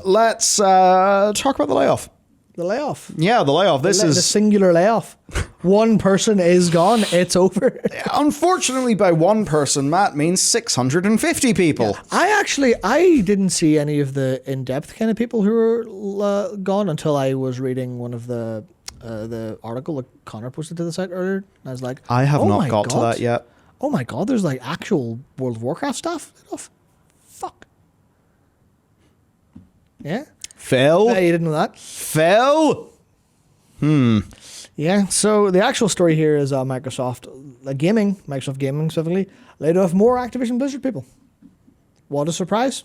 let's talk about the layoff. The layoff. Yeah, the layoff. This is the singular layoff. One person is gone. It's over. Unfortunately, by one person, Matt means 650 people. Yeah. I didn't see any of the in-depth kind of people who were gone until I was reading one of the article that Connor posted to the site earlier. I was like, I have not got to that yet. Oh my God, there's like actual World of Warcraft stuff. Fuck. Yeah. Phil? Yeah, you didn't know that? Phil? Yeah, so the actual story here is Microsoft Gaming specifically, laid off more Activision Blizzard people. What a surprise.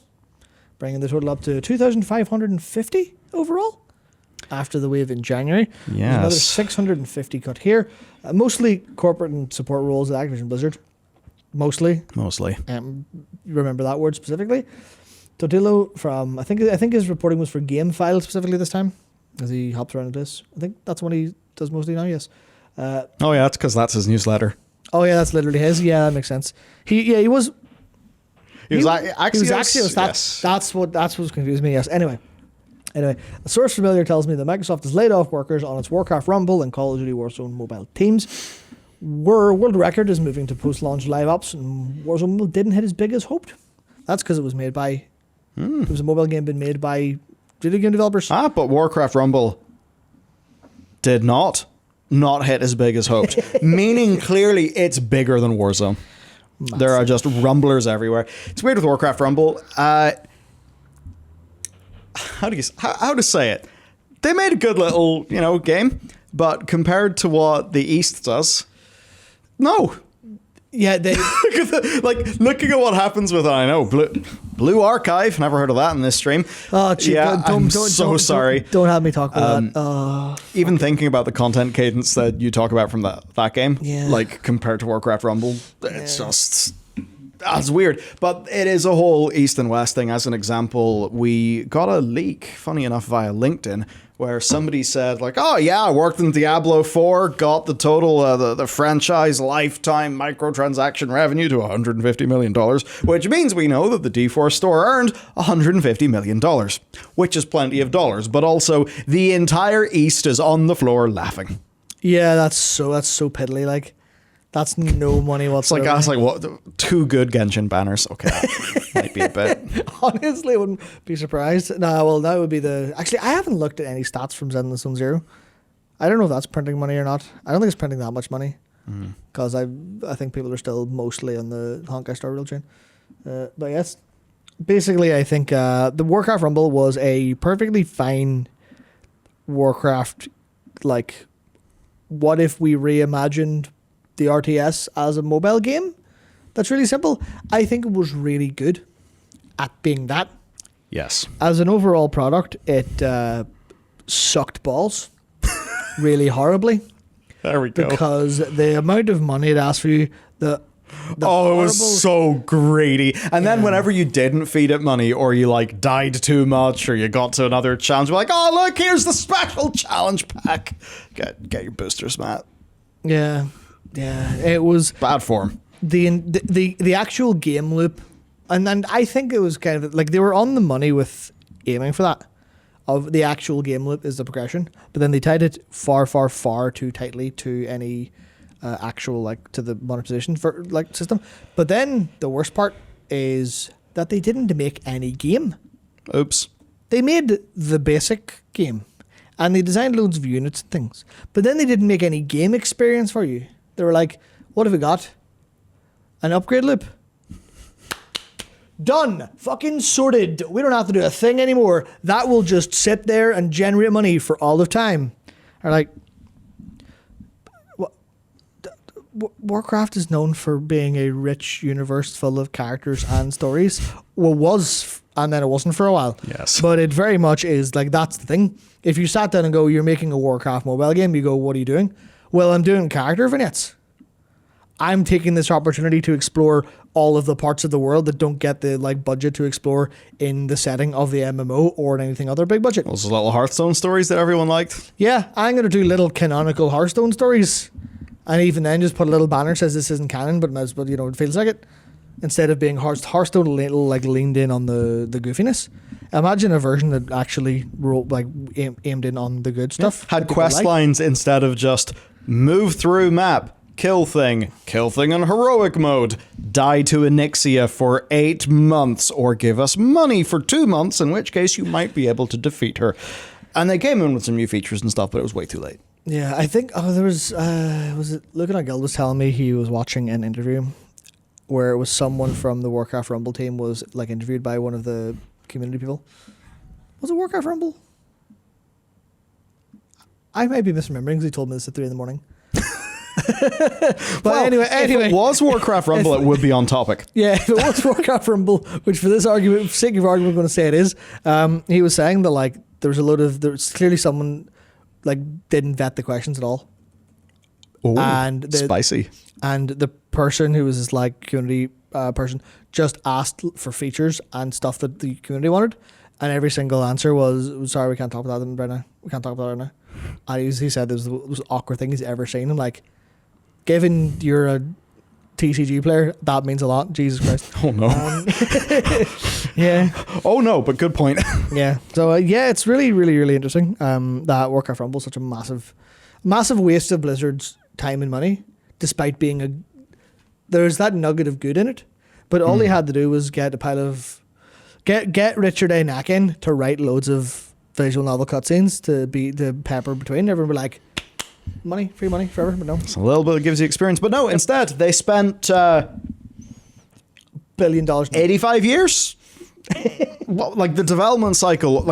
Bringing the total up to 2,550 overall after the wave in January. Yes. There's another 650 cut here. Mostly corporate and support roles at Activision Blizzard. Mostly. Remember that word specifically. Totilo from, I think his reporting was for GameFile specifically this time, as he hops around this. I think that's what he does mostly now, yes. Oh yeah, that's because that's his newsletter. Oh yeah, that's literally his. Yeah, that makes sense. He was Axios. That's what confused me, yes. Anyway, a source familiar tells me that Microsoft has laid off workers on its Warcraft Rumble and Call of Duty Warzone mobile teams. World record is moving to post-launch live ops, and Warzone didn't hit as big as hoped. That's because it was made by... It was a mobile game been made by video game developers. But Warcraft Rumble did not hit as big as hoped. Meaning clearly it's bigger than Warzone. Massive. There are just rumblers everywhere. It's weird with Warcraft Rumble. How to say it? They made a good little, game, but compared to what the East does, no. Yeah, they like looking at what happens with Blue Archive. Never heard of that in this stream. Oh, gee, yeah, I'm so sorry. Don't have me talk about that. Even thinking about the content cadence that you talk about from that game, yeah. like compared to Warcraft Rumble, it's just that's weird. But it is a whole East and West thing. As an example, we got a leak, funny enough, via LinkedIn, where somebody said, like, oh yeah, I worked in Diablo 4, got the total, the franchise lifetime microtransaction revenue to $150 million, which means we know that the D4 store earned $150 million, which is plenty of dollars, but also the entire East is on the floor laughing. Yeah, that's so piddly, like. That's no money whatsoever. I was like, what? 2 good Genshin banners. Okay, that might be a bit. Honestly, I wouldn't be surprised. No, well, that would be Actually, I haven't looked at any stats from Zen and Zone Zero. I don't know if that's printing money or not. I don't think it's printing that much money. Because I think people are still mostly on the Honkai Star Rail chain. But yes, basically, I think the Warcraft Rumble was a perfectly fine Warcraft, like, what if we reimagined the RTS as a mobile game that's really simple. I think it was really good at being that. Yes. As an overall product, it sucked balls really horribly. There we go. Because the amount of it asked for you, it was so greedy. And then whenever you didn't feed it money, or you like died too much, or you got to another challenge, we're like, oh look, here's the special challenge pack. Get your boosters, Matt. Yeah. Yeah, it was bad form. The actual game loop, and I think it was kind of like they were on the money with aiming for that. Of the actual game loop is the progression, but then they tied it far too tightly to any actual to the monetization for system. But then the worst part is that they didn't make any game. Oops. They made the basic game, and they designed loads of units and things, but then they didn't make any game experience for you. They were like, what have we got? An upgrade loop. Done. Fucking sorted. We don't have to do a thing anymore. That will just sit there and generate money for all of time. Or like, Warcraft is known for being a rich universe full of characters and stories. Well, was, and then it wasn't for a while. Yes. But it very much is, like, that's the thing. If you sat down and go, you're making a Warcraft mobile game, you go, what are you doing? Well, I'm doing character vignettes. I'm taking this opportunity to explore all of the parts of the world that don't get the budget to explore in the setting of the MMO or in anything other big budget. Those little Hearthstone stories that everyone liked. Yeah, I'm going to do little canonical Hearthstone stories. And even then just put a little banner that says this isn't canon, but it feels like it. Instead of being Hearthstone leaned in on the goofiness. Imagine a version that actually aimed in on the good stuff. Had quest lines instead of just move through map, kill thing in heroic mode, die to Onyxia for 8 months, or give us money for 2 months, in which case you might be able to defeat her. And they came in with some new features and stuff, but it was way too late. Yeah, I think there was it Looking at Guild was telling me he was watching an interview where it was someone from the Warcraft Rumble team was like interviewed by one of the community people. Was it Warcraft Rumble? I might be misremembering because he told me this at 3 a.m. But well, anyway, if it was Warcraft Rumble, it would be on topic. Yeah, if it was Warcraft Rumble, which for this argument, for sake of argument, I'm going to say it is. He was saying that like there was clearly someone like didn't vet the questions at all. Oh, and spicy. And the person who was this like community person just asked for features and stuff that the community wanted, and every single answer was, "Sorry, we can't talk about that right now. We can't talk about that right now." And he said it was the most awkward thing he's ever seen. And like, given you're a TCG player, that means a lot. Jesus Christ. Oh no. Yeah. Oh no, but good point. Yeah. So yeah, it's really, really, really interesting. That Warcraft Rumble is such a massive waste of Blizzard's time and money, despite being there's that nugget of good in it. But all they had to do was get get Richard A. Nacken to write loads of visual novel cutscenes to pepper between. Everyone were like, free money forever, but no. It's a little bit that gives you experience, but no, instead they spent $1 billion, 85 years. Like the development cycle,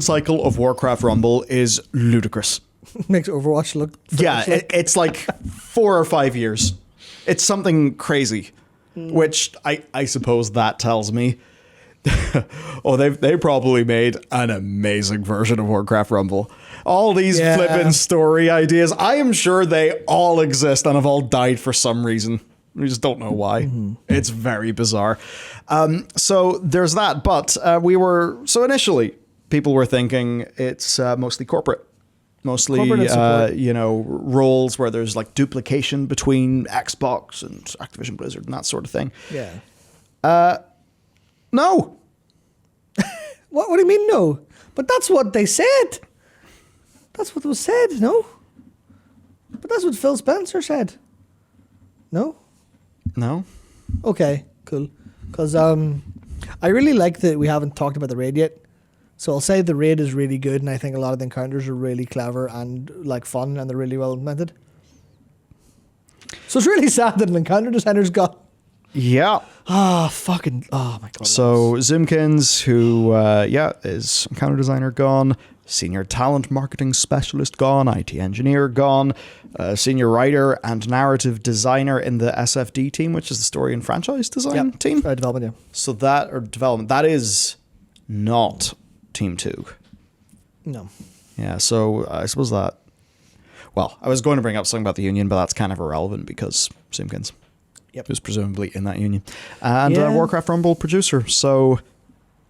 cycle of Warcraft Rumble is ludicrous. Makes Overwatch look. It's like 4 or 5 years. It's something crazy, which I suppose that tells me. Oh, they probably made an amazing version of Warcraft Rumble. All these flippin' story ideas, I am sure they all exist and have all died for some reason. We just don't know why. It's very bizarre. So there's that. But initially people were thinking it's mostly corporate. Mostly, roles where there's like duplication between Xbox and Activision Blizzard and that sort of thing. Yeah. No. What do you mean no? But that's what they said. That's what was said, no? But that's what Phil Spencer said. No? No. Okay, cool. Because I really like that we haven't talked about the raid yet. So I'll say the raid is really good, and I think a lot of the encounters are really clever and like fun, and they're really well implemented. So it's really sad that an encounter designer's gone. Yeah. Oh my God. So Zoomkins, who, is encounter designer, gone. Senior talent marketing specialist, gone. IT engineer, gone. Senior writer and narrative designer in the SFD team, which is the story and franchise design team. Development, yeah. So that is not Team 2. No. Yeah, so I suppose that... Well, I was going to bring up something about the union, but that's kind of irrelevant because Zoomkins. Yep. Who's presumably in that union. And Warcraft Rumble producer. So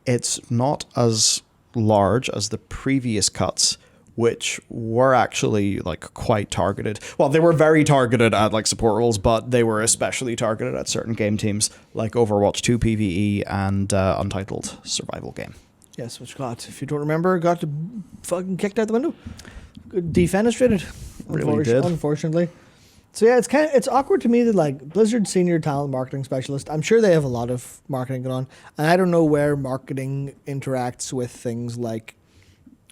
it's not as large as the previous cuts, which were actually like quite targeted. Well, they were very targeted at like support roles, but they were especially targeted at certain game teams like Overwatch 2 PvE and Untitled survival game. Yes, which if you don't remember, got fucking kicked out the window. Defenestrated. Really did. Unfortunately. So yeah, it's awkward to me that like Blizzard senior talent marketing specialist, I'm sure they have a lot of marketing going on, and I don't know where marketing interacts with things like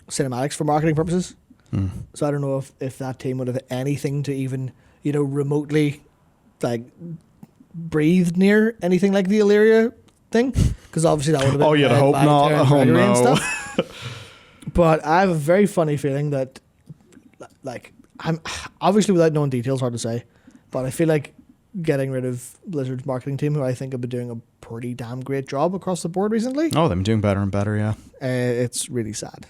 cinematics for marketing purposes. So I don't know if that team would have anything to even, remotely like breathed near anything like the Illyria thing, because obviously that would have been you'd hope not. Oh no. And stuff. But I have a very funny feeling that like I'm obviously, without knowing details, hard to say, but I feel like getting rid of Blizzard's marketing team, who I think have been doing a pretty damn great job across the board recently. Oh, they've been doing better and better, yeah. It's really sad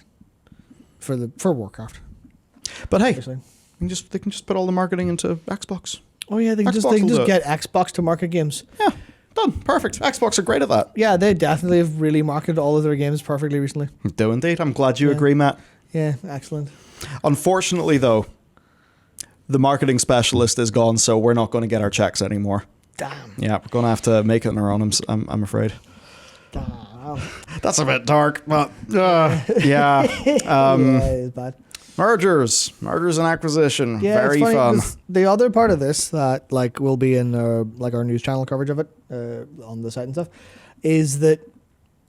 for Warcraft. But hey, they can just put all the marketing into Xbox. Oh yeah, they can just get Xbox to market games. Yeah, done. Perfect. Xbox are great at that. Yeah, they definitely have really marketed all of their games perfectly recently. Do indeed. I'm glad you agree, Matt. Yeah, excellent. Unfortunately, though, the marketing specialist is gone, so we're not going to get our checks anymore. Damn. Yeah, we're going to have to make it on our own, I'm afraid. Damn. That's a bit dark, but yeah. Yeah, it's bad. Mergers and acquisition, Yeah, very it's funny, fun. 'cause the other part of this that like will be in our news channel coverage of it on the site and stuff is that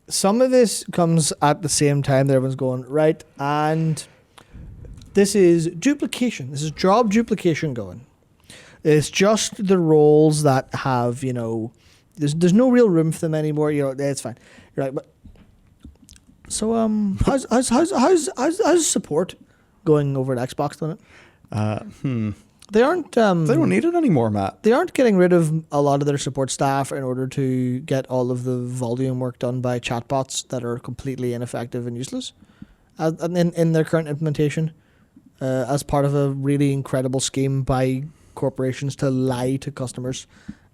some of this comes at the same time that everyone's going right, and this is duplication. This is job duplication going. It's just the roles that have, you know, there's no real room for them anymore. You know, it's fine. You're right, but so how's support going over at Xbox on it? They aren't. They don't need it anymore, Matt. They aren't getting rid of a lot of their support staff in order to get all of the volume work done by chatbots that are completely ineffective and useless, in their current implementation, as part of a really incredible scheme by corporations to lie to customers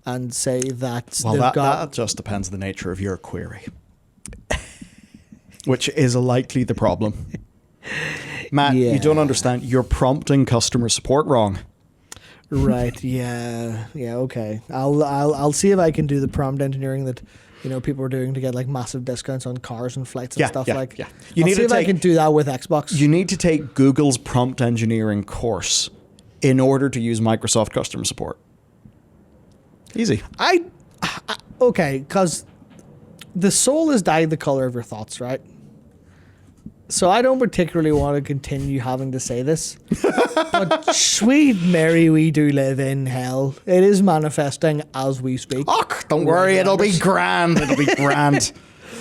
and say that that just depends on the nature of your query, which is likely the problem. Matt, you don't understand. You're prompting customer support wrong. Right. Yeah. Okay. I'll see if I can do the prompt engineering that, you know, people are doing to get like massive discounts on cars and flights and stuff. Yeah. You need to see if I can do that with Xbox. You need to take Google's prompt engineering course in order to use Microsoft customer support. Easy. Okay, because the soul is dyed the color of your thoughts, right? So I don't particularly want to continue having to say this, but sweet Mary, we do live in hell. It is manifesting as we speak. Oh, don't worry, it'll be grand. It'll be grand.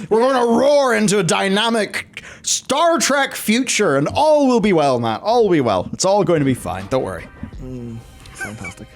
We're going to roar into a dynamic Star Trek future, and all will be well, Matt. All will be well. It's all going to be fine. Don't worry. Fantastic.